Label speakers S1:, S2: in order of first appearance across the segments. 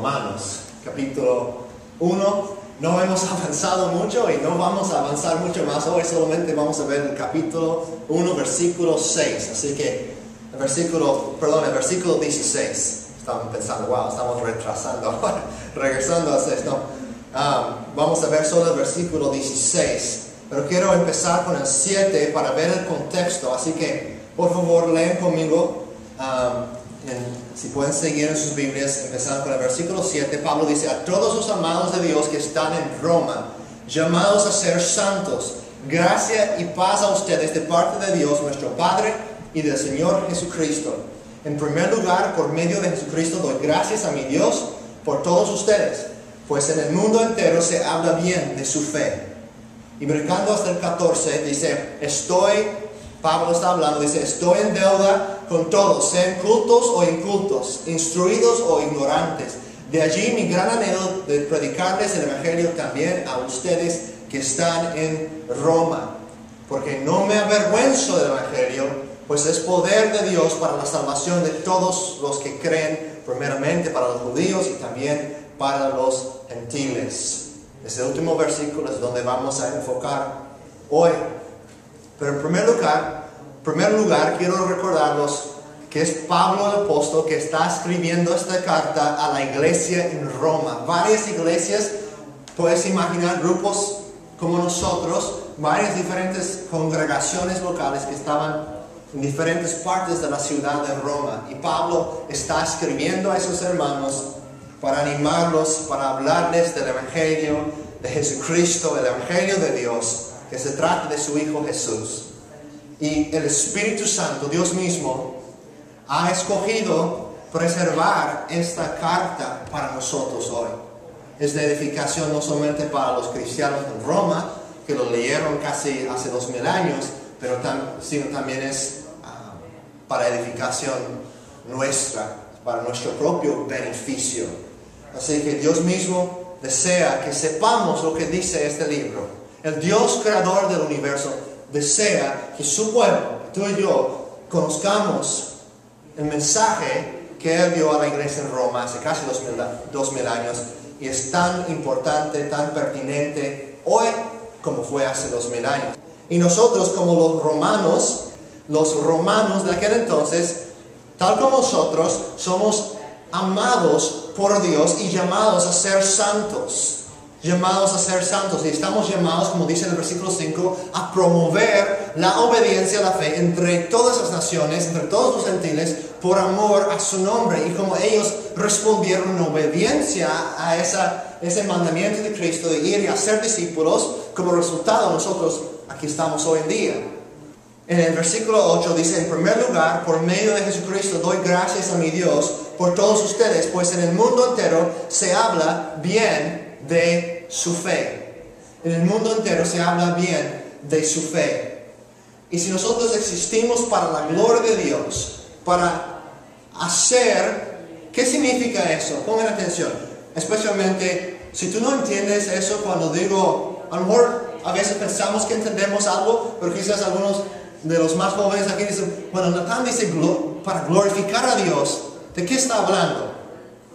S1: Romanos, capítulo 1. No hemos avanzado mucho y no vamos a avanzar mucho más hoy, solamente vamos a ver el capítulo 1, versículo 6. Así que el versículo 16. Estaban pensando, wow, estamos retrasando ahora, regresando a 6. No, vamos a ver solo el versículo 16. Pero quiero empezar con el 7 para ver el contexto. Así que, por favor, leen conmigo. Si pueden seguir en sus Biblias, empezando con el versículo 7, Pablo dice: a todos los amados de Dios que están en Roma, llamados a ser santos, gracia y paz a ustedes de parte de Dios nuestro Padre y del Señor Jesucristo. En primer lugar, por medio de Jesucristo doy gracias a mi Dios por todos ustedes, pues en el mundo entero se habla bien de su fe. Y brincando hasta el 14, dice: Pablo está hablando, dice: estoy en deuda con todos, sean cultos o incultos, instruidos o ignorantes. De allí mi gran anhelo de predicarles el Evangelio también a ustedes que están en Roma. Porque no me avergüenzo del Evangelio, pues es poder de Dios para la salvación de todos los que creen, primeramente para los judíos y también para los gentiles. Ese último versículo es donde vamos a enfocar hoy. Pero en primer lugar, quiero recordarlos que es Pablo el apóstol que está escribiendo esta carta a la iglesia en Roma. Varias iglesias, puedes imaginar grupos como nosotros, varias diferentes congregaciones locales que estaban en diferentes partes de la ciudad de Roma. Y Pablo está escribiendo a esos hermanos para animarlos, para hablarles del Evangelio de Jesucristo, el Evangelio de Dios, que se trata de su Hijo Jesús. Y el Espíritu Santo, Dios mismo, ha escogido preservar esta carta para nosotros hoy. Es de edificación no solamente para los cristianos en Roma, que lo leyeron casi hace 2000 años, pero sino también es para edificación nuestra, para nuestro propio beneficio. Así que Dios mismo desea que sepamos lo que dice este libro. El Dios creador del universo desea que su pueblo, tú y yo, conozcamos el mensaje que Él dio a la iglesia en Roma hace casi 2000 años, y es tan importante, tan pertinente hoy como fue hace 2000 años. Y nosotros, como los romanos de aquel entonces, tal como nosotros, somos amados por Dios y llamados a ser santos. Llamados a ser santos, y estamos llamados, como dice en el versículo 5, a promover la obediencia a la fe entre todas las naciones, entre todos los gentiles, por amor a su nombre. Y como ellos respondieron en obediencia a ese mandamiento de Cristo de ir y hacer discípulos, como resultado nosotros aquí estamos hoy en día. En el versículo 8 dice: en primer lugar, por medio de Jesucristo doy gracias a mi Dios por todos ustedes, pues en el mundo entero se habla bien de su fe. En el mundo entero se habla bien de su fe. Y si nosotros existimos para la gloria de Dios, para hacer, ¿qué significa eso? Pongan atención. Especialmente si tú no entiendes eso cuando digo, a lo mejor a veces pensamos que entendemos algo, pero quizás algunos de los más jóvenes aquí dicen: bueno, Natán dice para glorificar a Dios. ¿De qué está hablando?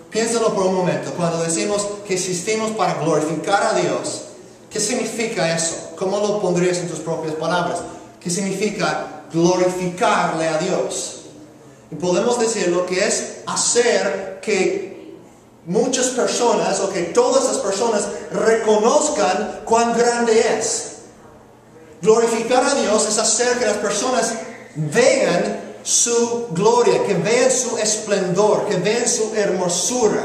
S1: Piénsalo por un momento. Cuando decimos que existimos para glorificar a Dios, ¿qué significa eso? ¿Cómo lo pondrías en tus propias palabras? ¿Qué significa glorificarle a Dios? Y podemos decir lo que es hacer que muchas personas, o que todas las personas, reconozcan cuán grande es. Glorificar a Dios es hacer que las personas vean su gloria, que vean su esplendor, que vean su hermosura,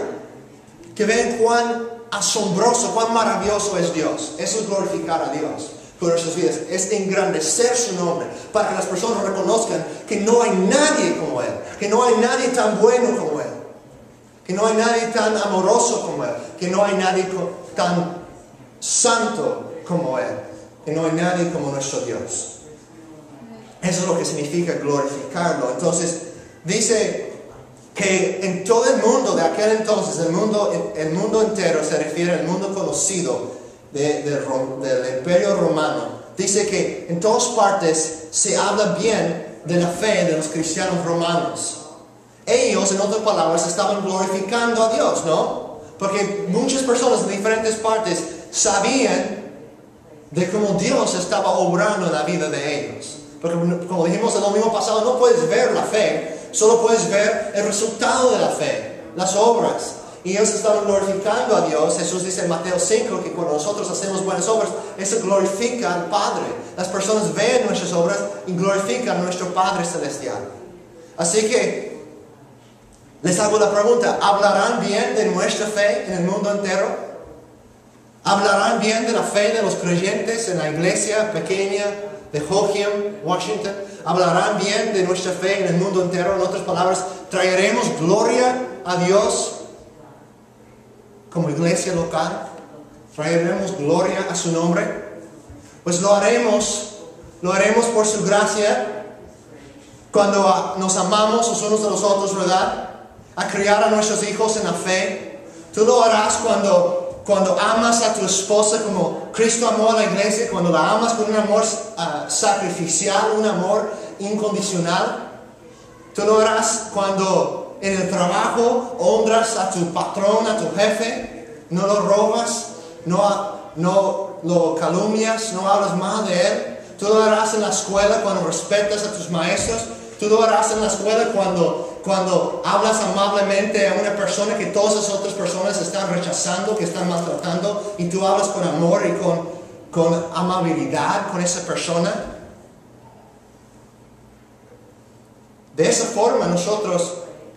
S1: que vean cuán asombroso, cuán maravilloso es Dios. Eso es glorificar a Dios con nuestras vidas. Es engrandecer su nombre para que las personas reconozcan que no hay nadie como Él, que no hay nadie tan bueno como Él, que no hay nadie tan amoroso como Él, que no hay nadie tan santo como Él, que no hay nadie como nuestro Dios. Eso es lo que significa glorificarlo. Entonces, dice que en todo el mundo de aquel entonces, el mundo entero, se refiere al mundo conocido del Imperio Romano. Dice que en todas partes se habla bien de la fe de los cristianos romanos. Ellos, en otras palabras, estaban glorificando a Dios, ¿no? Porque muchas personas en diferentes partes sabían de cómo Dios estaba obrando en la vida de ellos. Porque como dijimos el domingo pasado, no puedes ver la fe, solo puedes ver el resultado de la fe, las obras. Y ellos estaban glorificando a Dios. Jesús dice en Mateo 5 que cuando nosotros hacemos buenas obras, eso glorifica al Padre. Las personas ven nuestras obras y glorifican a nuestro Padre Celestial. Así que les hago la pregunta, ¿hablarán bien de nuestra fe en el mundo entero? ¿Hablarán bien de la fe de los creyentes en la iglesia pequeña de Hoquiam, Washington? ¿Hablarán bien de nuestra fe en el mundo entero? En otras palabras, ¿traeremos gloria a Dios como iglesia local? ¿Traeremos gloria a su nombre? Pues lo haremos por su gracia cuando nos amamos los unos a los otros, ¿verdad? A criar a nuestros hijos en la fe. Tú lo harás cuando amas a tu esposa como Cristo amó a la iglesia, cuando la amas con un amor sacrificial, un amor incondicional. Tú lo harás cuando en el trabajo honras a tu patrón, a tu jefe, no lo robas, no lo calumnias, no hablas mal de él. Tú lo harás en la escuela cuando respetas a tus maestros. Tú lo harás en la escuela cuando hablas amablemente a una persona que todas las otras personas están rechazando, que están maltratando, y tú hablas con amor y con amabilidad con esa persona. De esa forma nosotros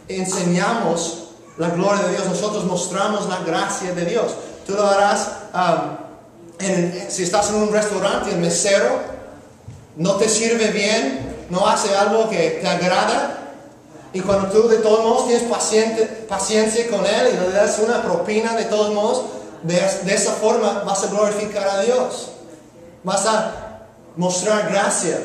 S1: enseñamos la gloria de Dios, nosotros mostramos la gracia de Dios. Tú lo harás si estás en un restaurante y el mesero no te sirve bien, no hace algo que te agrada, y cuando tú de todos modos tienes paciencia con él y le das una propina de todos modos, de esa forma vas a glorificar a Dios, vas a mostrar gracia.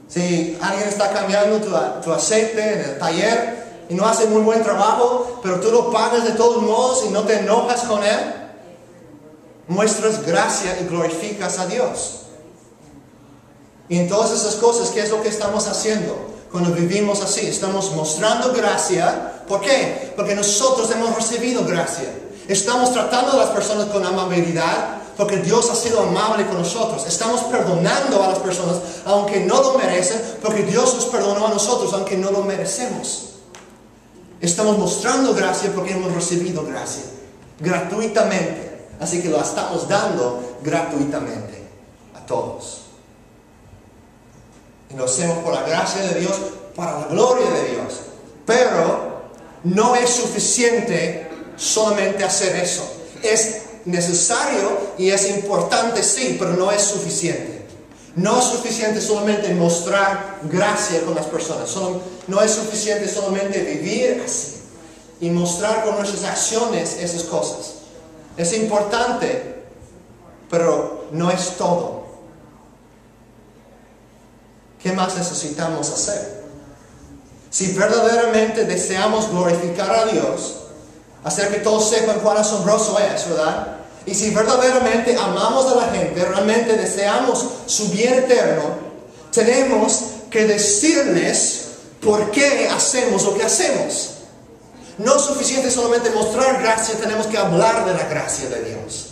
S1: Si alguien está cambiando tu aceite en el taller y no hace muy buen trabajo, pero tú lo pagas de todos modos y no te enojas con él, muestras gracia y glorificas a Dios. Y en todas esas cosas, ¿qué es lo que estamos haciendo? Cuando vivimos así, estamos mostrando gracia. ¿Por qué? Porque nosotros hemos recibido gracia. Estamos tratando a las personas con amabilidad, porque Dios ha sido amable con nosotros. Estamos perdonando a las personas, aunque no lo merecen, porque Dios nos perdonó a nosotros, aunque no lo merecemos. Estamos mostrando gracia porque hemos recibido gracia, gratuitamente. Así que lo estamos dando gratuitamente a todos. Y lo hacemos por la gracia de Dios, para la gloria de Dios. Pero no es suficiente solamente hacer eso. Es necesario y es importante, sí, pero no es suficiente. No es suficiente solamente mostrar gracia con las personas. No es suficiente solamente vivir así y mostrar con nuestras acciones esas cosas. Es importante, pero no es todo. ¿Qué más necesitamos hacer? Si verdaderamente deseamos glorificar a Dios, hacer que todos sepan cuán asombroso es, ¿verdad? Y si verdaderamente amamos a la gente, realmente deseamos su bien eterno, tenemos que decirles por qué hacemos lo que hacemos. No es suficiente solamente mostrar gracia, tenemos que hablar de la gracia de Dios.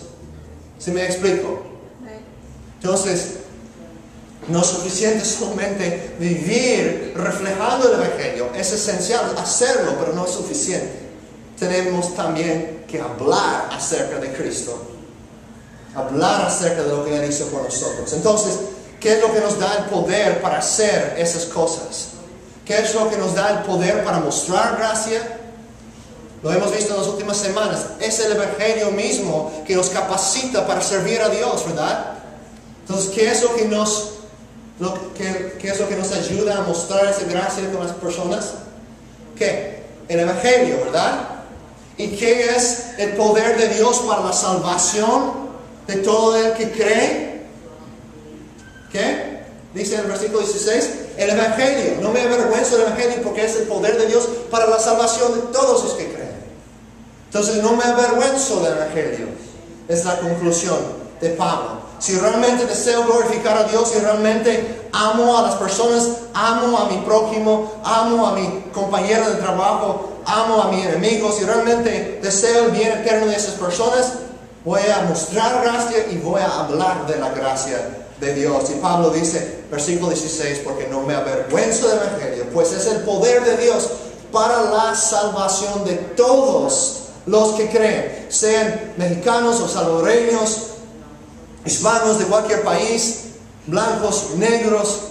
S1: ¿Sí me explico? Entonces, no es suficiente solamente vivir reflejando el Evangelio. Es esencial hacerlo, pero no es suficiente. Tenemos también que hablar acerca de Cristo. Hablar acerca de lo que Él hizo por nosotros. Entonces, ¿qué es lo que nos da el poder para hacer esas cosas? ¿Qué es lo que nos da el poder para mostrar gracia? Lo hemos visto en las últimas semanas. Es el Evangelio mismo que nos capacita para servir a Dios, ¿verdad? Entonces, ¿qué es lo que nos ayuda a mostrar esa gracia con las personas? ¿Qué? El Evangelio, ¿verdad? ¿Y qué es el poder de Dios para la salvación de todo el que cree? ¿Qué? Dice en el versículo 16, el Evangelio. No me avergüenzo del Evangelio porque es el poder de Dios para la salvación de todos los que creen. Entonces no me avergüenzo del Evangelio. Es la conclusión de Pablo. Si realmente deseo glorificar a Dios y realmente amo a las personas, amo a mi prójimo, amo a mi compañero de trabajo, amo a mis enemigos y realmente deseo el bien eterno de esas personas, voy a mostrar gracia y voy a hablar de la gracia de Dios. Y Pablo dice, versículo 16, porque no me avergüenzo del evangelio, pues es el poder de Dios para la salvación de todos los que creen, sean mexicanos o salvadoreños, hispanos de cualquier país, blancos, negros,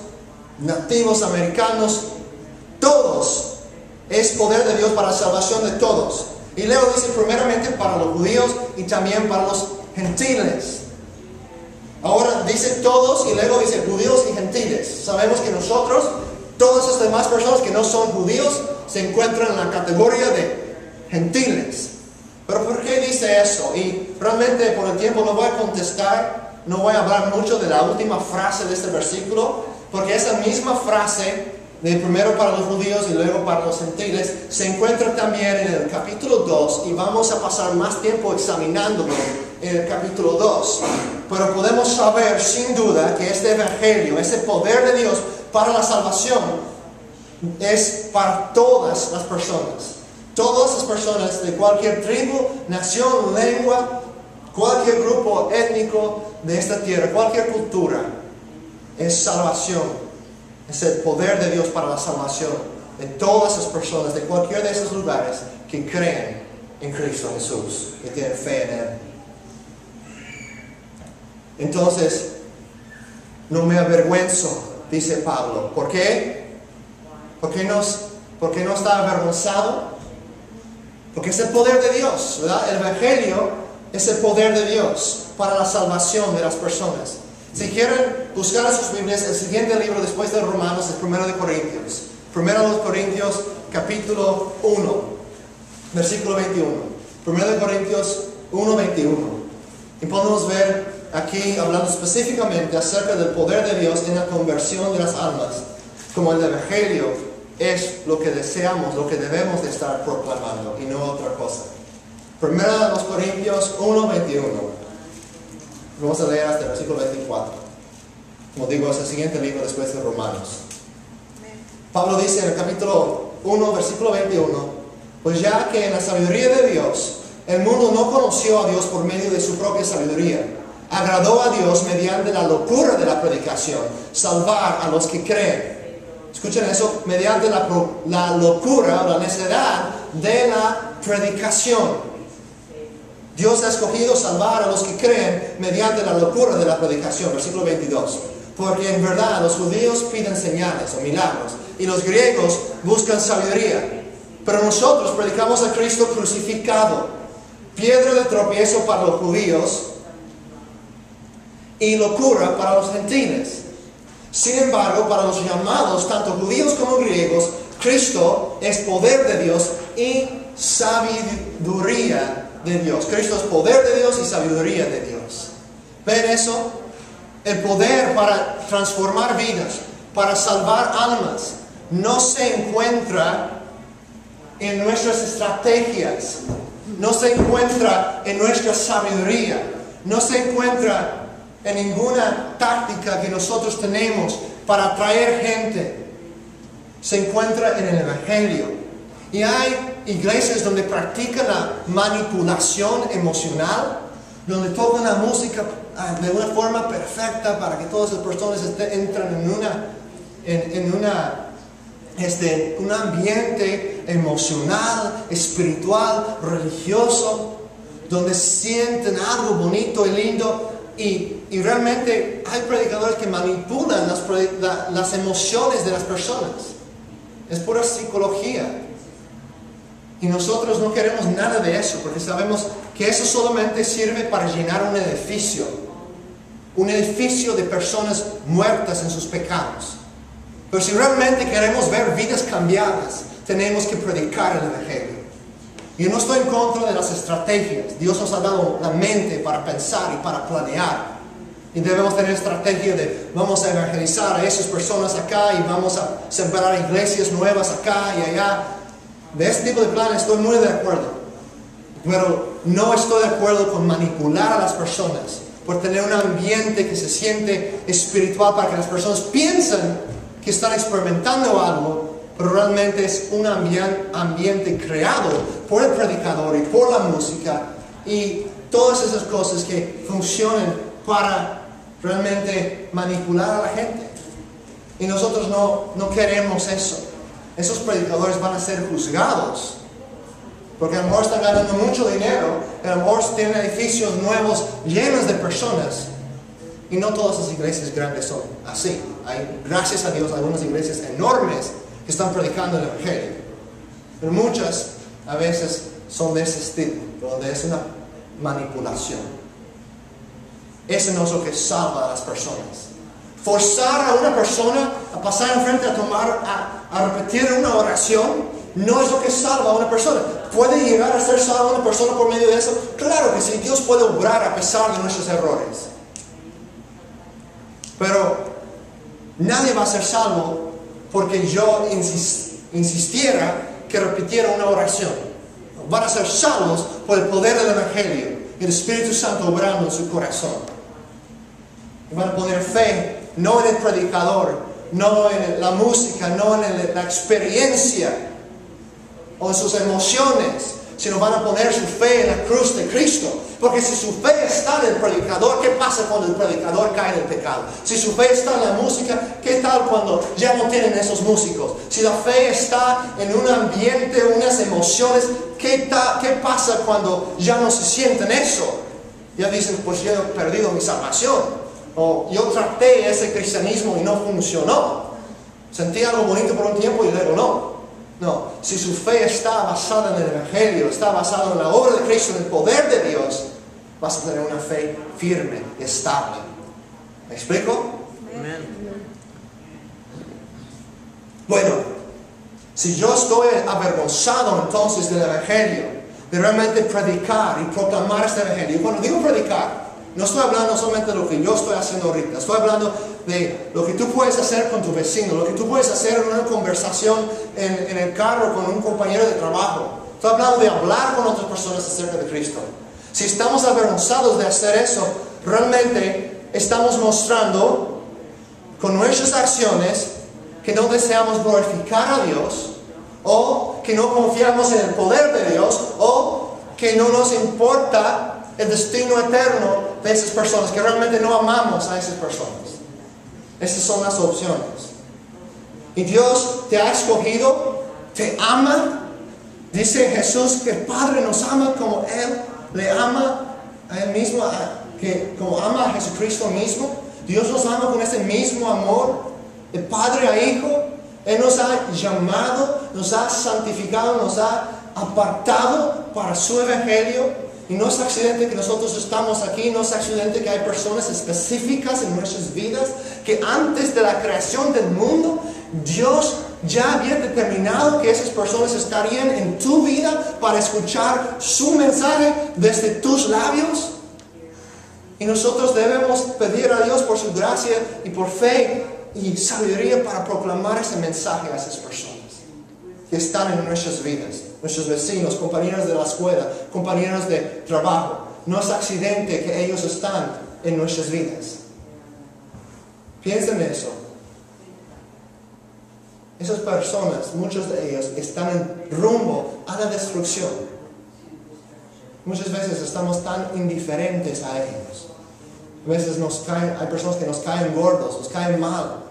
S1: nativos americanos, todos. Es poder de Dios para la salvación de todos. Y luego dice primeramente para los judíos y también para los gentiles. Ahora dice todos y luego dice judíos y gentiles. Sabemos que nosotros, todas las demás personas que no son judíos, se encuentran en la categoría de gentiles. Pero ¿por qué dice eso? Y realmente por el tiempo no voy a contestar, no voy a hablar mucho de la última frase de este versículo, porque esa misma frase de primero para los judíos y luego para los gentiles se encuentra también en el capítulo 2 y vamos a pasar más tiempo examinándolo en el capítulo 2. Pero podemos saber sin duda que este evangelio, ese poder de Dios para la salvación, es para todas las personas. Todas las personas de cualquier tribu, nación, lengua, cualquier grupo étnico de esta tierra, cualquier cultura, es salvación. Es el poder de Dios para la salvación de todas las personas de cualquier de esos lugares que creen en Cristo Jesús, que tienen fe en Él. Entonces, no me avergüenzo, dice Pablo. ¿Por qué? ¿Por qué no está avergonzado? Porque es el poder de Dios, ¿verdad? El evangelio es el poder de Dios para la salvación de las personas. Si quieren buscar en sus Biblias, el siguiente libro después de Romanos es 1 de Corintios. 1 de Corintios, capítulo 1, versículo 21. 1 de Corintios 1, 21. Y podemos ver aquí, hablando específicamente acerca del poder de Dios en la conversión de las almas, como el evangelio es lo que deseamos, lo que debemos de estar proclamando y no otra cosa. 1 de Corintios 1, 21. Vamos a leer hasta el versículo 24. Como digo, es el siguiente libro después de Romanos. Pablo dice en el capítulo 1, versículo 21, pues ya que en la sabiduría de Dios, el mundo no conoció a Dios por medio de su propia sabiduría, agradó a Dios mediante la locura de la predicación, salvar a los que creen. Escuchen eso, mediante la locura o la necedad de la predicación. Dios ha escogido salvar a los que creen mediante la locura de la predicación. Versículo 22. Porque en verdad los judíos piden señales o milagros y los griegos buscan sabiduría. Pero nosotros predicamos a Cristo crucificado, piedra de tropiezo para los judíos y locura para los gentiles. Sin embargo, para los llamados, tanto judíos como griegos, Cristo es poder de Dios y sabiduría de Dios. Cristo es poder de Dios y sabiduría de Dios. ¿Ven eso? El poder para transformar vidas, para salvar almas, no se encuentra en nuestras estrategias, no se encuentra en nuestra sabiduría, no se encuentra en ninguna táctica que nosotros tenemos para atraer gente. Se encuentra en el evangelio. Y hay iglesias donde practican la manipulación emocional, donde tocan la música de una forma perfecta para que todas las personas entren en un ambiente emocional, espiritual, religioso, donde sienten algo bonito y lindo. Y realmente hay predicadores que manipulan las emociones de las personas. Es pura psicología. Y nosotros no queremos nada de eso, porque sabemos que eso solamente sirve para llenar un edificio de personas muertas en sus pecados. Pero si realmente queremos ver vidas cambiadas, tenemos que predicar el evangelio. Y no estoy en contra de las estrategias. Dios nos ha dado la mente para pensar y para planear. Y debemos tener estrategia de vamos a evangelizar a esas personas acá y vamos a sembrar iglesias nuevas acá y allá. De este tipo de planes estoy muy de acuerdo. Pero no estoy de acuerdo con manipular a las personas por tener un ambiente que se siente espiritual para que las personas piensen que están experimentando algo, pero realmente es un ambiente creado por el predicador y por la música y todas esas cosas que funcionan para realmente manipular a la gente. Y nosotros no queremos eso. Esos predicadores van a ser juzgados, porque a lo mejor están ganando mucho dinero, a lo mejor tienen edificios nuevos llenos de personas, y no todas las iglesias grandes son así. Hay, gracias a Dios, algunas iglesias enormes que están predicando el Evangelio, pero muchas a veces son de ese estilo, donde es una manipulación. Eso no es lo que salva a las personas. Forzar a una persona a pasar enfrente a repetir una oración no es lo que salva a una persona. ¿Puede llegar a ser salva una persona por medio de eso? Claro que sí, Dios puede obrar a pesar de nuestros errores. Pero nadie va a ser salvo porque yo insistiera que repitiera una oración. Van a ser salvos por el poder del Evangelio y el Espíritu Santo obrando en su corazón. Y van a poner fe no en el predicador, no en la música, no en la experiencia o en sus emociones, sino van a poner su fe en la cruz de Cristo. Porque si su fe está en el predicador, ¿qué pasa cuando el predicador cae en el pecado? Si su fe está en la música, ¿qué tal cuando ya no tienen esos músicos? Si la fe está en un ambiente, unas emociones, ¿qué pasa cuando ya no se sienten eso? Ya dicen, pues yo he perdido mi salvación. O yo traté ese cristianismo y no funcionó. Sentí algo bonito por un tiempo y luego no. No, si su fe está basada en el Evangelio, está basada en la obra de Cristo, en el poder de Dios, vas a tener una fe firme, estable. ¿Me explico? Amén. Bueno, si yo estoy avergonzado entonces del Evangelio, de realmente predicar y proclamar este Evangelio, y cuando digo predicar, no estoy hablando solamente de lo que yo estoy haciendo ahorita. Estoy hablando de lo que tú puedes hacer con tu vecino, lo que tú puedes hacer en una conversación en el carro con un compañero de trabajo. Estoy hablando de hablar con otras personas acerca de Cristo. Si estamos avergonzados de hacer eso, realmente estamos mostrando con nuestras acciones que no deseamos glorificar a Dios, o que no confiamos en el poder de Dios, o que no nos importa el destino eterno de esas personas, que realmente no amamos a esas personas. Esas son las opciones. Y Dios te ha escogido, te ama. Dice Jesús que el Padre nos ama como Él le ama a Él mismo, como ama a Jesucristo mismo. Dios nos ama con ese mismo amor, de Padre a Hijo. Él nos ha llamado, nos ha santificado, nos ha apartado para su Evangelio. Y no es accidente que nosotros estamos aquí, no es accidente que hay personas específicas en nuestras vidas, que antes de la creación del mundo, Dios ya había determinado que esas personas estarían en tu vida para escuchar su mensaje desde tus labios. Y nosotros debemos pedir a Dios por su gracia y por fe y sabiduría para proclamar ese mensaje a esas personas que están en nuestras vidas, nuestros vecinos, compañeros de la escuela, compañeros de trabajo. No es accidente que ellos están en nuestras vidas. Piensen en eso. Esas personas, muchos de ellos, están en rumbo a la destrucción. Muchas veces estamos tan indiferentes a ellos. A veces hay personas que nos caen gordos, nos caen mal.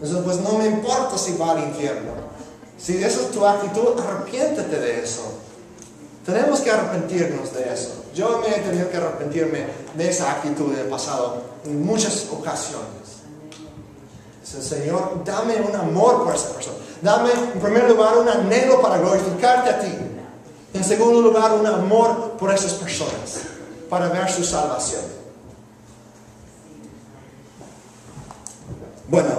S1: Entonces, pues no me importa si va al infierno. Si esa es tu actitud, arrepiéntete de eso. Tenemos que arrepentirnos de eso. Yo me he tenido que arrepentirme de esa actitud en el pasado en muchas ocasiones. Señor, dame un amor por esa persona. Dame, en primer lugar, un anhelo para glorificarte a ti. En segundo lugar, un amor por esas personas, para ver su salvación. Bueno,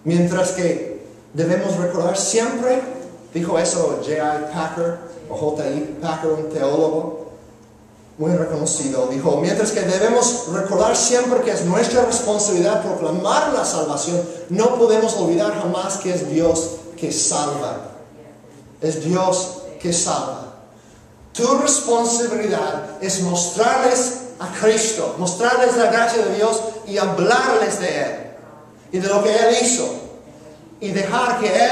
S1: mientras que debemos recordar siempre, dijo eso J.I. Packer, o J.I. Packer, un teólogo muy reconocido, dijo, mientras que debemos recordar siempre que es nuestra responsabilidad proclamar la salvación, no podemos olvidar jamás que es Dios que salva. Es Dios que salva. Tu responsabilidad es mostrarles a Cristo, mostrarles la gracia de Dios y hablarles de Él y de lo que Él hizo. y dejar que Él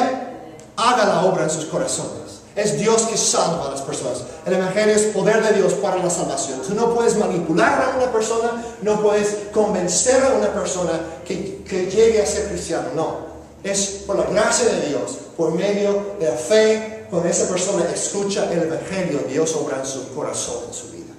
S1: haga la obra en sus corazones. Es Dios que salva a las personas. El Evangelio es poder de Dios para la salvación. Tú no puedes manipular a una persona, no puedes convencer a una persona que llegue a ser cristiano. No. Es por la gracia de Dios, por medio de la fe, cuando esa persona escucha el Evangelio, Dios obra en su corazón, en su vida.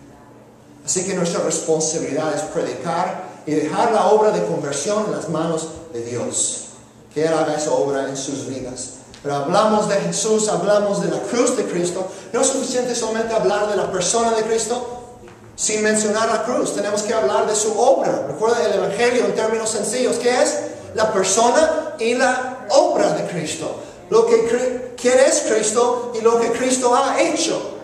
S1: Así que nuestra responsabilidad es predicar y dejar la obra de conversión en las manos de Dios. Que Él haga esa obra en sus vidas. Pero hablamos de Jesús, hablamos de la cruz de Cristo. No es suficiente solamente hablar de la persona de Cristo sin mencionar la cruz. Tenemos que hablar de su obra. Recuerda el Evangelio en términos sencillos. ¿Qué es? La persona y la obra de Cristo. ¿Quién es Cristo y lo que Cristo ha hecho?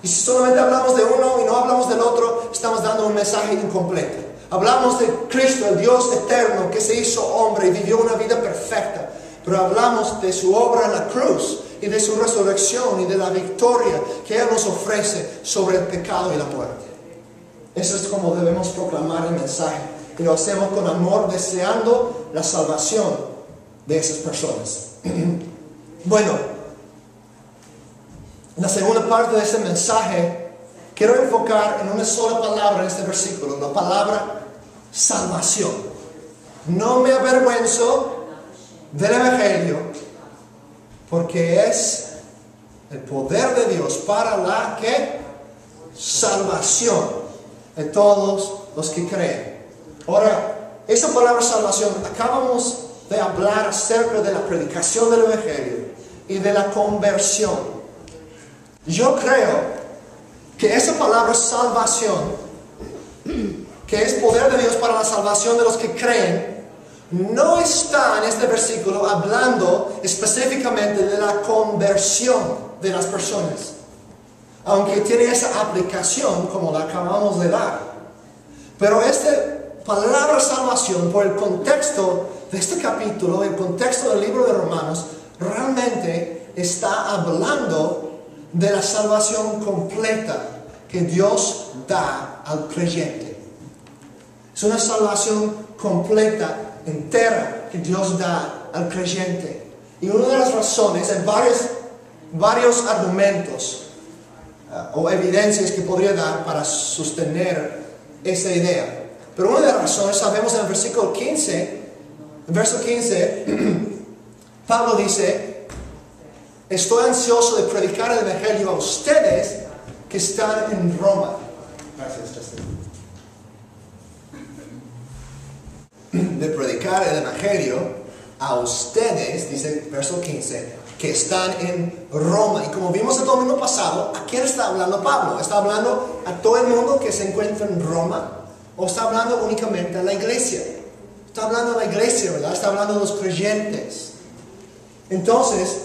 S1: Y si solamente hablamos de uno y no hablamos del otro, estamos dando un mensaje incompleto. Hablamos de Cristo, el Dios eterno que se hizo hombre y vivió una vida perfecta. Pero hablamos de su obra en la cruz y de su resurrección y de la victoria que Él nos ofrece sobre el pecado y la muerte. Eso es como debemos proclamar el mensaje. Y lo hacemos con amor, deseando la salvación de esas personas. Bueno, en la segunda parte de este mensaje, quiero enfocar en una sola palabra en este versículo, la palabra salvación. No me avergüenzo del Evangelio, porque es el poder de Dios para la salvación de todos los que creen. Ahora, esa palabra salvación, acabamos de hablar acerca de la predicación del Evangelio y de la conversión. Yo creo que esa palabra salvación, que es poder de Dios para la salvación de los que creen, no está en este versículo hablando específicamente de la conversión de las personas, aunque tiene esa aplicación como la acabamos de dar. Pero esta palabra salvación, por el contexto de este capítulo, el contexto del libro de Romanos, realmente está hablando de la salvación completa que Dios da al creyente. Es una salvación completa, entera, que Dios da al creyente. Y una de las razones, hay varios argumentos o evidencias que podría dar para sostener esa idea. Pero una de las razones, sabemos en el versículo 15, en verso 15, Pablo dice: estoy ansioso de predicar el Evangelio a ustedes que están en Roma. Gracias, Justin. De predicar el Evangelio a ustedes, dice verso 15, que están en Roma. Y como vimos el domingo pasado, ¿a quién está hablando Pablo? ¿Está hablando a todo el mundo que se encuentra en Roma? ¿O está hablando únicamente a la iglesia? Está hablando a la iglesia, ¿verdad? Está hablando a los creyentes. Entonces,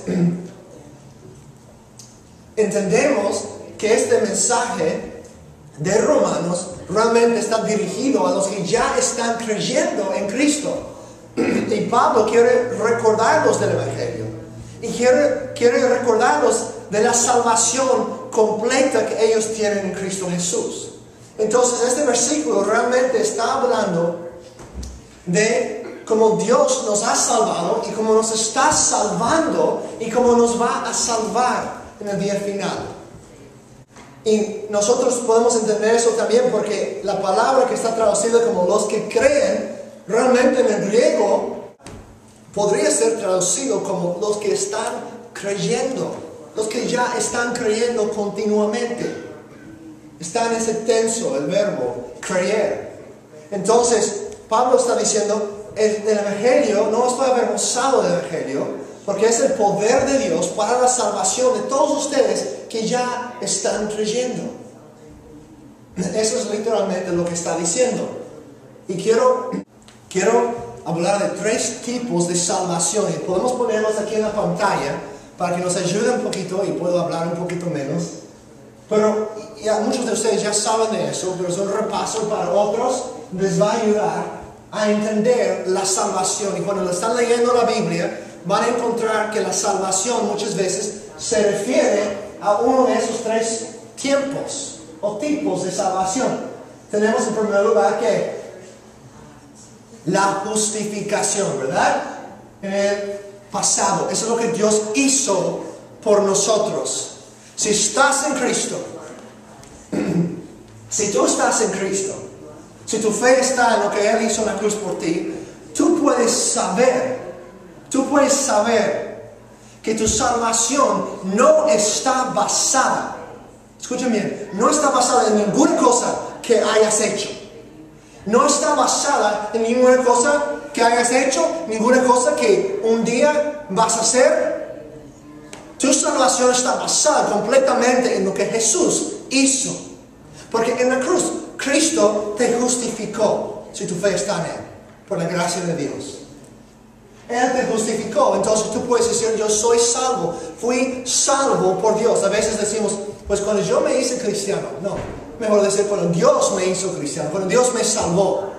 S1: entendemos que este mensaje de Romanos realmente está dirigido a los que ya están creyendo en Cristo. Y Pablo quiere recordarlos del Evangelio. Y quiere recordarlos de la salvación completa que ellos tienen en Cristo Jesús. Entonces este versículo realmente está hablando de cómo Dios nos ha salvado y cómo nos está salvando y cómo nos va a salvar en el día final. Y nosotros podemos entender eso también porque la palabra que está traducida como los que creen, realmente en el griego podría ser traducido como los que están creyendo, los que ya están creyendo continuamente. Está en ese tenso el verbo creer. Entonces Pablo está diciendo: el Evangelio, no estoy avergonzado del Evangelio, porque es el poder de Dios para la salvación de todos ustedes que ya están creyendo. Eso es literalmente lo que está diciendo. Y quiero hablar de 3 tipos de salvación. Y podemos ponerlos aquí en la pantalla para que nos ayude un poquito y puedo hablar un poquito menos. Pero ya muchos de ustedes ya saben de eso, pero es un repaso para otros. Les va a ayudar a entender la salvación. Y cuando lo están leyendo la Biblia, van a encontrar que la salvación muchas veces se refiere a uno de esos 3 tiempos o tipos de salvación. Tenemos en primer lugar que la justificación, ¿verdad? En el pasado. Eso es lo que Dios hizo por nosotros. Si estás en Cristo, si tú estás en Cristo, si tu fe está en lo que Él hizo en la cruz por ti, tú puedes saber que tu salvación no está basada, escuchen bien, no está basada en ninguna cosa que hayas hecho. No está basada en ninguna cosa que hayas hecho, ninguna cosa que un día vas a hacer. Tu salvación está basada completamente en lo que Jesús hizo. Porque en la cruz, Cristo te justificó, si tu fe está en Él, por la gracia de Dios. Él te justificó, entonces tú puedes decir, yo soy salvo, fui salvo por Dios. A veces decimos, pues cuando yo me hice cristiano, no, mejor decir cuando Dios me hizo cristiano, cuando Dios me salvó.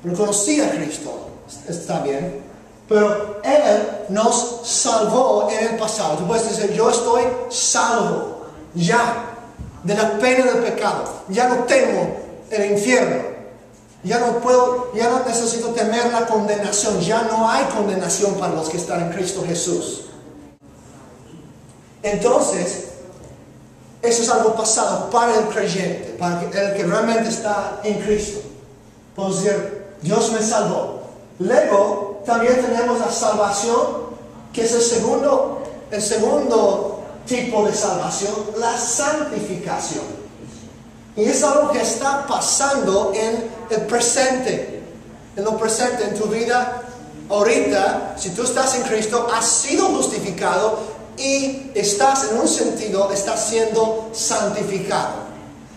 S1: No conocí a Cristo, está bien, pero Él nos salvó en el pasado. Tú puedes decir, yo estoy salvo ya de la pena del pecado, ya no temo el infierno. Ya no necesito temer la condenación. Ya no hay condenación para los que están en Cristo Jesús. Entonces, eso es algo pasado para el creyente, para el que realmente está en Cristo. Podemos decir, Dios me salvó. Luego, también tenemos la salvación, que es el segundo tipo de salvación, la santificación. Y es algo que está pasando en el presente. En lo presente, en tu vida. Ahorita, si tú estás en Cristo, has sido justificado y estás, en un sentido, estás siendo santificado.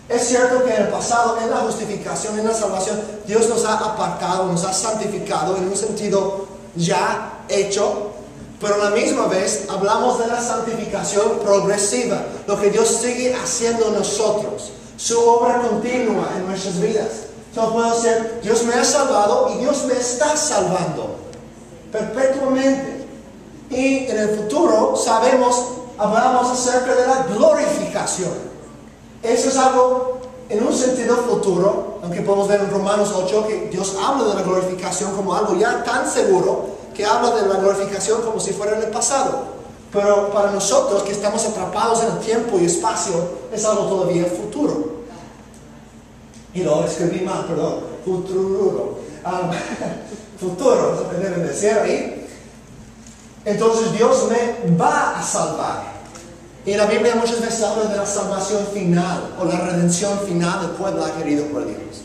S1: Es cierto que en el pasado, en la justificación, en la salvación, Dios nos ha apartado, nos ha santificado en un sentido ya hecho. Pero a la misma vez hablamos de la santificación progresiva. Lo que Dios sigue haciendo en nosotros. Su obra continua en nuestras vidas. Entonces puedo decir, Dios me ha salvado y Dios me está salvando perpetuamente. Y en el futuro hablamos acerca de la glorificación. Eso es algo en un sentido futuro, aunque podemos ver en Romanos 8 que Dios habla de la glorificación como algo ya tan seguro que habla de la glorificación como si fuera en el pasado. Pero para nosotros que estamos atrapados en el tiempo y espacio, es algo todavía futuro. Y lo escribí mal, perdón. Futuro. Futuro, eso me deben decir ahí. Entonces Dios me va a salvar. Y en la Biblia muchas veces habla de la salvación final, o la redención final del pueblo querido por Dios.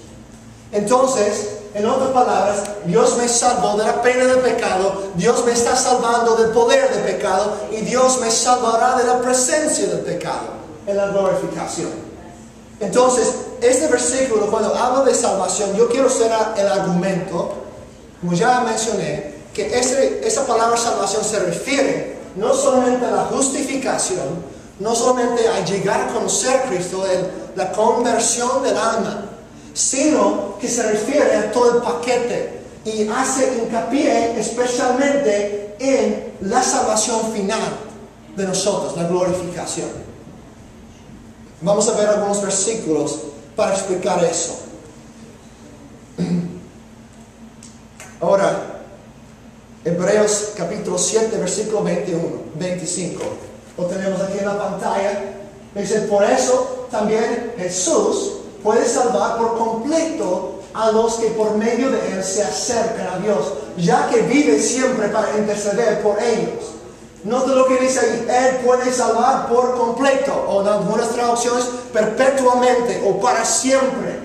S1: Entonces, en otras palabras, Dios me salvó de la pena del pecado, Dios me está salvando del poder del pecado, y Dios me salvará de la presencia del pecado en la glorificación. Entonces, este versículo, cuando habla de salvación, yo quiero hacer el argumento, como ya mencioné, que esa palabra salvación se refiere no solamente a la justificación, no solamente a llegar a conocer a Cristo, la conversión del alma, sino que se refiere a todo el paquete y hace hincapié especialmente en la salvación final de nosotros, la glorificación. Vamos a ver algunos versículos para explicar eso. Ahora, Hebreos capítulo 7, versículo 25. Lo tenemos aquí en la pantalla. Dice, por eso también Jesús puede salvar por completo a los que por medio de Él se acercan a Dios, ya que vive siempre para interceder por ellos. Nota lo que dice ahí, Él puede salvar por completo, o en algunas traducciones, perpetuamente o para siempre.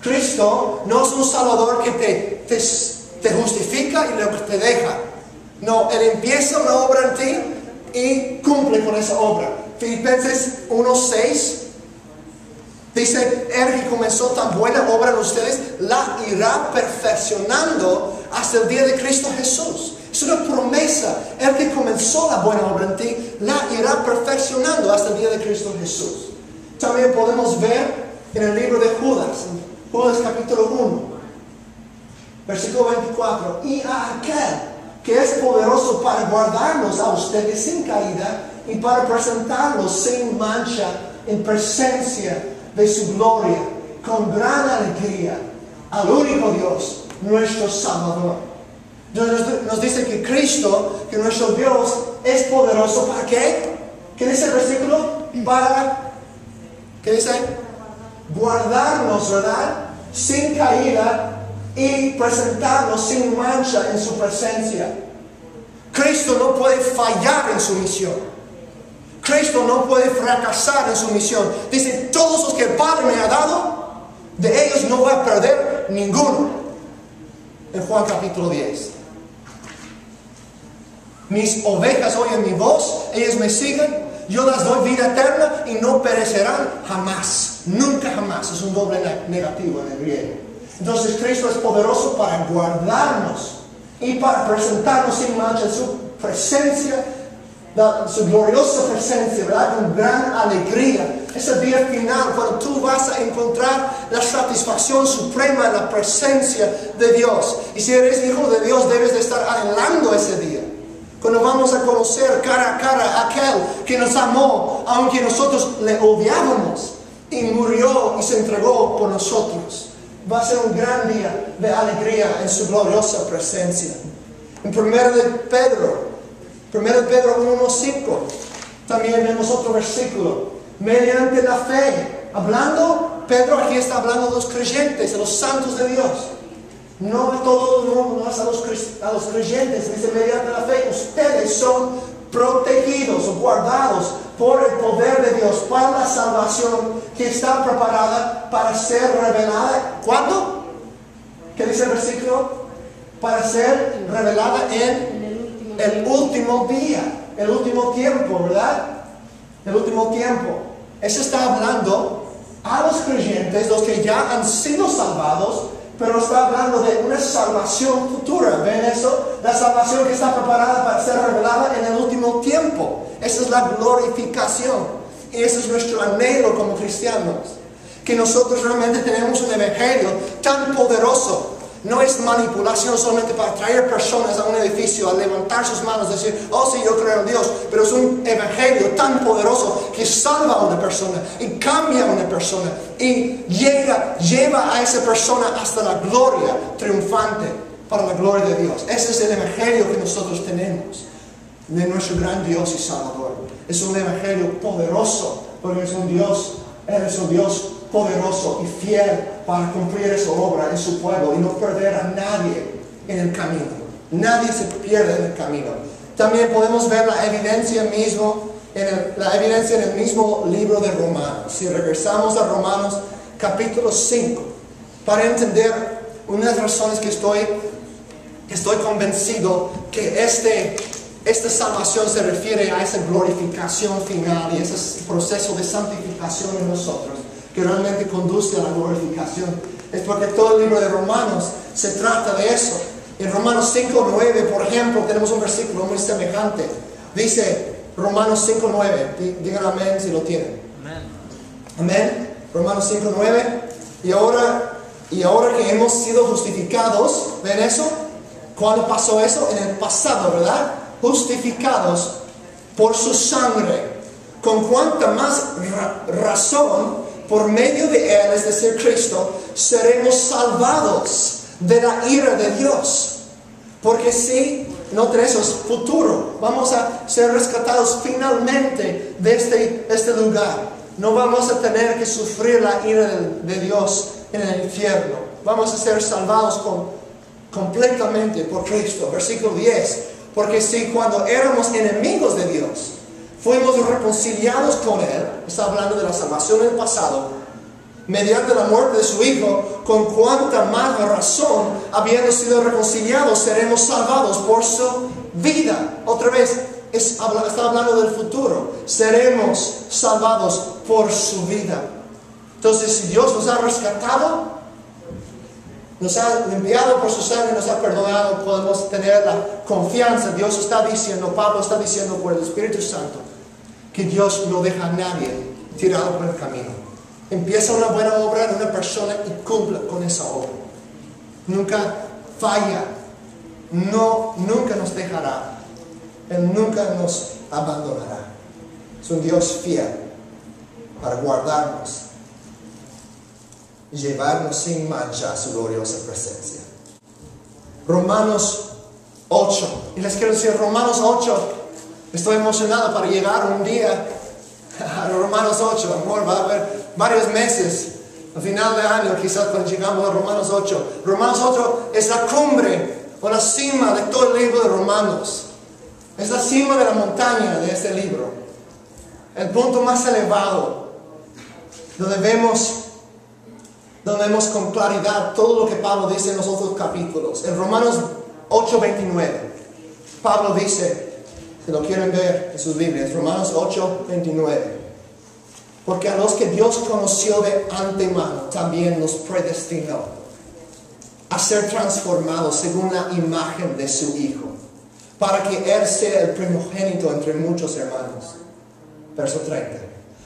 S1: Cristo no es un salvador que te justifica y luego te deja. No, Él empieza una obra en ti y cumple con esa obra. Filipenses 1:6 dice, Él que comenzó tan buena obra en ustedes, la irá perfeccionando hasta el día de Cristo Jesús. Es una promesa. El que comenzó la buena obra en ti, la irá perfeccionando hasta el día de Cristo Jesús. También podemos ver en el libro de Judas, Judas capítulo 1, versículo 24. Y a aquel que es poderoso para guardarnos a ustedes sin caída y para presentarlos sin mancha en presencia de su gloria, con gran alegría, al único Dios, nuestro Salvador. Nos dice que Cristo, que nuestro Dios es poderoso. ¿Para qué? ¿Qué dice el versículo? ¿Qué dice? Guardarnos, ¿verdad? Sin caída y presentarnos sin mancha en su presencia. Cristo no puede fallar en su misión. Cristo no puede fracasar en su misión. Dice, todos los que el Padre me ha dado, de ellos no voy a perder ninguno. En Juan capítulo 10. Mis ovejas oyen mi voz, ellas me siguen, yo las doy vida eterna y no perecerán jamás. Nunca jamás. Es un doble negativo en el griego. Entonces Cristo es poderoso para guardarnos y para presentarnos sin mancha en su presencia, su gloriosa presencia, ¿verdad? Con gran alegría. Es el día final cuando tú vas a encontrar la satisfacción suprema en la presencia de Dios. Y si eres hijo de Dios, debes de estar anhelando ese día. Cuando vamos a conocer cara a cara a aquel que nos amó, aunque nosotros le odiábamos, y murió y se entregó por nosotros. Va a ser un gran día de alegría en su gloriosa presencia. En 1 de Pedro 1:5, también vemos otro versículo. Mediante la fe, Pedro aquí está hablando de los creyentes, de los santos de Dios. No a todo el mundo, no a los creyentes. Dice, mediante la fe, ustedes son protegidos o guardados por el poder de Dios para la salvación que está preparada para ser revelada. ¿Cuándo? ¿Qué dice el versículo? Para ser revelada en el último día, el último tiempo, ¿verdad? El último tiempo. Eso está hablando a los creyentes, los que ya han sido salvados, pero está hablando de una salvación futura. ¿Ven eso? La salvación que está preparada para ser revelada en el último tiempo. Esa es la glorificación. Y ese es nuestro anhelo como cristianos. Que nosotros realmente tenemos un evangelio tan poderoso. No es manipulación solamente para traer personas a un edificio, a levantar sus manos, decir, oh sí, yo creo en Dios. Pero es un evangelio tan poderoso que salva a una persona y cambia a una persona y lleva a esa persona hasta la gloria triunfante para la gloria de Dios. Ese es el evangelio que nosotros tenemos de nuestro gran Dios y Salvador. Es un evangelio poderoso porque es un Dios, Él es un Dios poderoso y fiel para cumplir esa obra en su pueblo y no perder a nadie en el camino. Nadie se pierde en el camino. También podemos ver la evidencia en el mismo libro de Romanos. Si regresamos a Romanos capítulo 5, para entender unas razones que estoy convencido que esta salvación se refiere a esa glorificación final y ese proceso de santificación en nosotros, que realmente conduce a la glorificación. Es porque todo el libro de Romanos se trata de eso. En Romanos 5:9, por ejemplo, tenemos un versículo muy semejante. Dice Romanos 5:9. Digan amén si lo tienen. Amén. Amén. Romanos 5:9. Y ahora que hemos sido justificados, ¿ven eso? ¿Cuándo pasó eso? En el pasado, ¿verdad? Justificados por su sangre. Con cuánta más razón, por medio de Él, es decir, Cristo, seremos salvados de la ira de Dios. Porque si, noten eso, es futuro. Vamos a ser rescatados finalmente de este lugar. No vamos a tener que sufrir la ira de Dios en el infierno. Vamos a ser salvados completamente por Cristo. Versículo 10. Porque si cuando éramos enemigos de Dios, fuimos reconciliados con Él, está hablando de la salvación en el pasado, mediante la muerte de su Hijo, con cuánta más razón, habiendo sido reconciliados, seremos salvados por su vida. Otra vez, está hablando del futuro. Seremos salvados por su vida. Entonces, si Dios nos ha rescatado, nos ha limpiado por su sangre, nos ha perdonado, podemos tener la confianza. Dios está diciendo, Pablo está diciendo por el Espíritu Santo, que Dios no deja a nadie tirado por el camino. Empieza una buena obra en una persona y cumple con esa obra. Nunca falla. Nunca nos dejará. Él nunca nos abandonará. Es un Dios fiel para guardarnos y llevarnos sin mancha a su gloriosa presencia. Romanos 8. Y les quiero decir, Romanos 8. Estoy emocionado para llegar un día a Romanos 8. Amor, va a haber varios meses. A final de año, quizás cuando llegamos a Romanos 8. Romanos 8 es la cumbre o la cima de todo el libro de Romanos. Es la cima de la montaña de este libro. El punto más elevado, donde vemos con claridad todo lo que Pablo dice en los otros capítulos. En Romanos 8:29, Pablo dice, si lo quieren ver en sus Biblias, Romanos 8:29. Porque a los que Dios conoció de antemano, también los predestinó a ser transformados según la imagen de su Hijo, para que Él sea el primogénito entre muchos hermanos. Verso 30.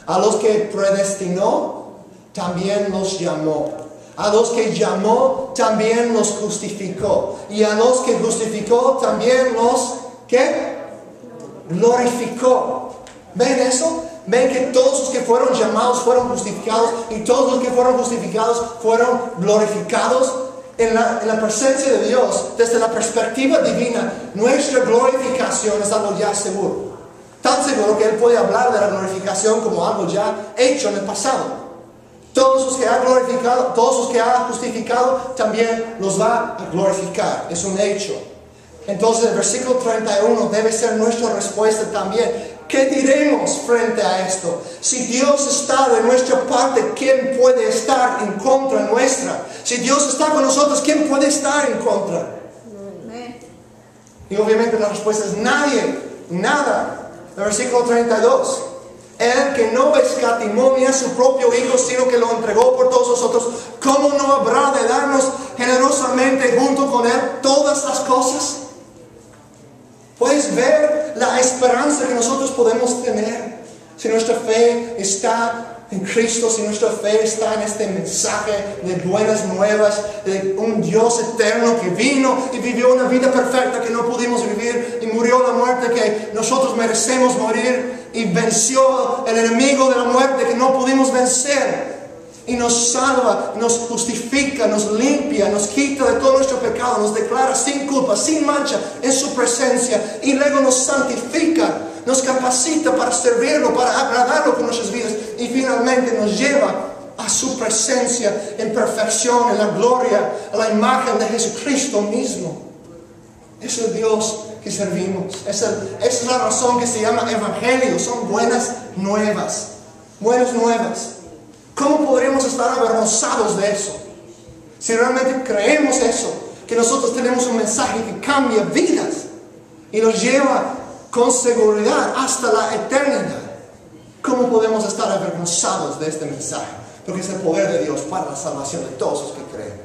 S1: A los que predestinó, también los llamó. A los que llamó, también los justificó. Y a los que justificó, también los, ¿qué? Glorificó. ¿Ven eso? ¿Ven que todos los que fueron llamados fueron justificados? Y todos los que fueron justificados fueron glorificados en la presencia de Dios. Desde la perspectiva divina, nuestra glorificación es algo ya seguro. Tan seguro que Él puede hablar de la glorificación como algo ya hecho en el pasado. Todos los que ha glorificado, todos los que ha justificado, también los va a glorificar. Es un hecho. Entonces el versículo 31 debe ser nuestra respuesta también. ¿Qué diremos frente a esto? Si Dios está de nuestra parte, ¿quién puede estar en contra nuestra? Si Dios está con nosotros, ¿quién puede estar en contra? Y obviamente la respuesta es nadie, nada. El versículo 32. El que no escatimó ni a su propio Hijo, sino que lo entregó por todos nosotros, ¿cómo no habrá de darnos generosamente junto con Él todas las cosas? ¿Puedes ver la esperanza que nosotros podemos tener si nuestra fe está en Cristo, si nuestra fe está en este mensaje de buenas nuevas, de un Dios eterno que vino y vivió una vida perfecta que no pudimos vivir y murió la muerte que nosotros merecemos morir y venció el enemigo de la muerte que no pudimos vencer? Y nos salva, nos justifica, nos limpia, nos quita de todo nuestro pecado, nos declara sin culpa, sin mancha en su presencia y luego nos santifica, nos capacita para servirlo, para agradarlo con nuestras vidas y finalmente nos lleva a su presencia en perfección, en la gloria, a la imagen de Jesucristo mismo. Es el Dios que servimos. Esa es la razón que se llama evangelio. Son buenas nuevas. Buenas nuevas. ¿Cómo podríamos estar avergonzados de eso? Si realmente creemos eso, que nosotros tenemos un mensaje que cambia vidas y nos lleva con seguridad hasta la eternidad. ¿Cómo podemos estar avergonzados de este mensaje? Porque es el poder de Dios para la salvación de todos los que creen.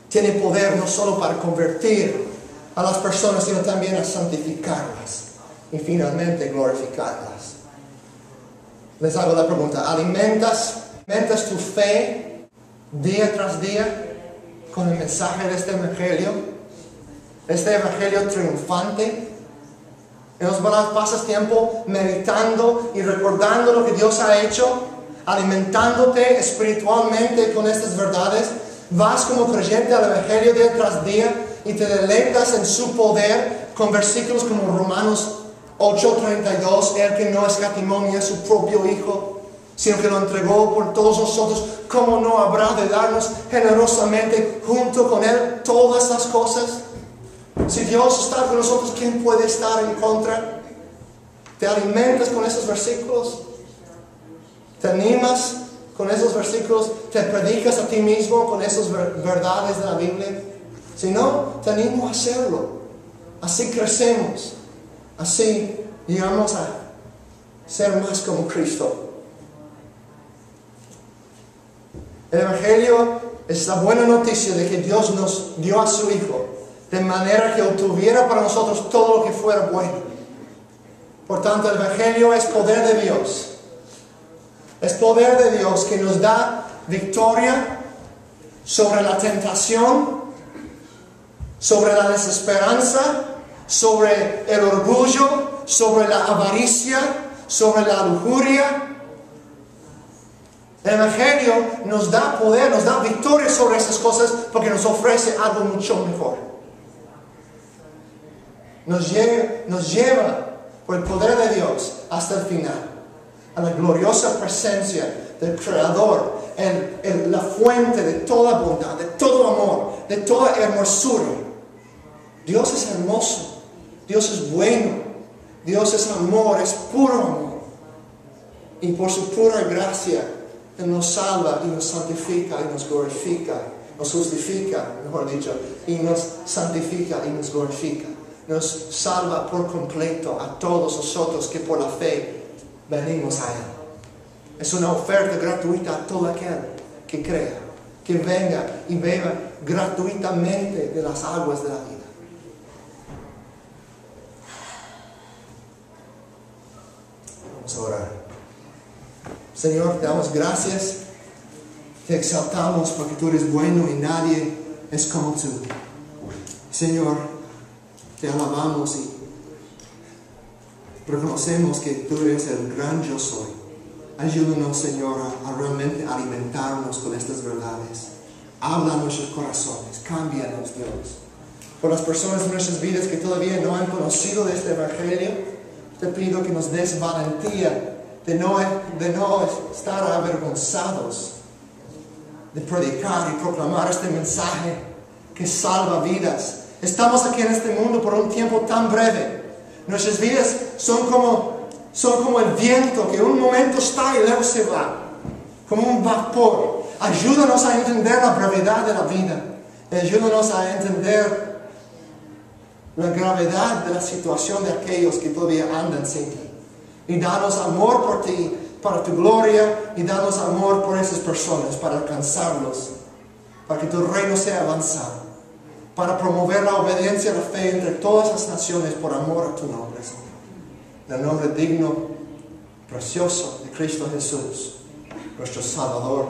S1: Tiene poder no solo para convertir a las personas, sino también a santificarlas y finalmente glorificarlas. Les hago la pregunta: ¿alimentas tu fe día tras día con el mensaje de este evangelio? Este evangelio triunfante. ¿Pasas tiempo meditando y recordando lo que Dios ha hecho? Alimentándote espiritualmente con estas verdades. Vas como creyente al evangelio día tras día y te deleitas en su poder con versículos como Romanos 8:32, el que no escatimó ni a su propio Hijo, sino que lo entregó por todos nosotros, ¿cómo no habrá de darnos generosamente junto con Él todas las cosas? Si Dios está con nosotros, ¿quién puede estar en contra? ¿Te alimentas con esos versículos? ¿Te animas con esos versículos? ¿Te predicas a ti mismo con esas verdades de la Biblia? Si no, te animo a hacerlo. Así crecemos. Así llegamos a ser más como Cristo. El evangelio es la buena noticia de que Dios nos dio a su Hijo de manera que obtuviera para nosotros todo lo que fuera bueno. Por tanto, el evangelio es poder de Dios. Es poder de Dios que nos da victoria sobre la tentación, sobre la desesperanza, sobre el orgullo, sobre la avaricia, sobre la lujuria. El Evangelio nos da poder, nos da victoria sobre esas cosas porque nos ofrece algo mucho mejor. Nos lleva por el poder de Dios hasta el final, a la gloriosa presencia del Creador, la fuente de toda bondad, de todo amor, de toda hermosura. Dios es hermoso, Dios es bueno, Dios es amor, es puro amor. Y por su pura gracia, Él nos salva y nos santifica y nos glorifica, nos justifica, mejor dicho, y nos santifica y nos glorifica. Nos salva por completo a todos nosotros que por la fe venimos a Él. Es una oferta gratuita a todo aquel que crea, que venga y beba gratuitamente de las aguas de la vida. Vamos a orar. Señor, te damos gracias, te exaltamos porque tú eres bueno y nadie es como tú. Señor, te alabamos y reconocemos que tú eres el gran yo soy. Ayúdanos, Señor, a realmente alimentarnos con estas verdades. Habla a nuestros corazones, cámbianos, Dios. Por las personas en nuestras vidas que todavía no han conocido de este Evangelio, te pido que nos des valentía de no estar avergonzados de predicar y proclamar este mensaje que salva vidas. Estamos aquí en este mundo por un tiempo tan breve. Nuestras vidas son como el viento que un momento está y luego se va, como un vapor. Ayúdanos a entender la brevedad de la vida. Ayúdanos a entender la gravedad de la situación de aquellos que todavía andan sin ti. Y danos amor por ti, para tu gloria, y danos amor por esas personas, para alcanzarlos, para que tu reino sea avanzado, para promover la obediencia y la fe entre todas las naciones por amor a tu nombre, Señor. En el nombre digno, precioso de Cristo Jesús, nuestro Salvador,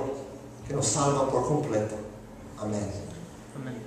S1: que nos salva por completo. Amén.
S2: Amén.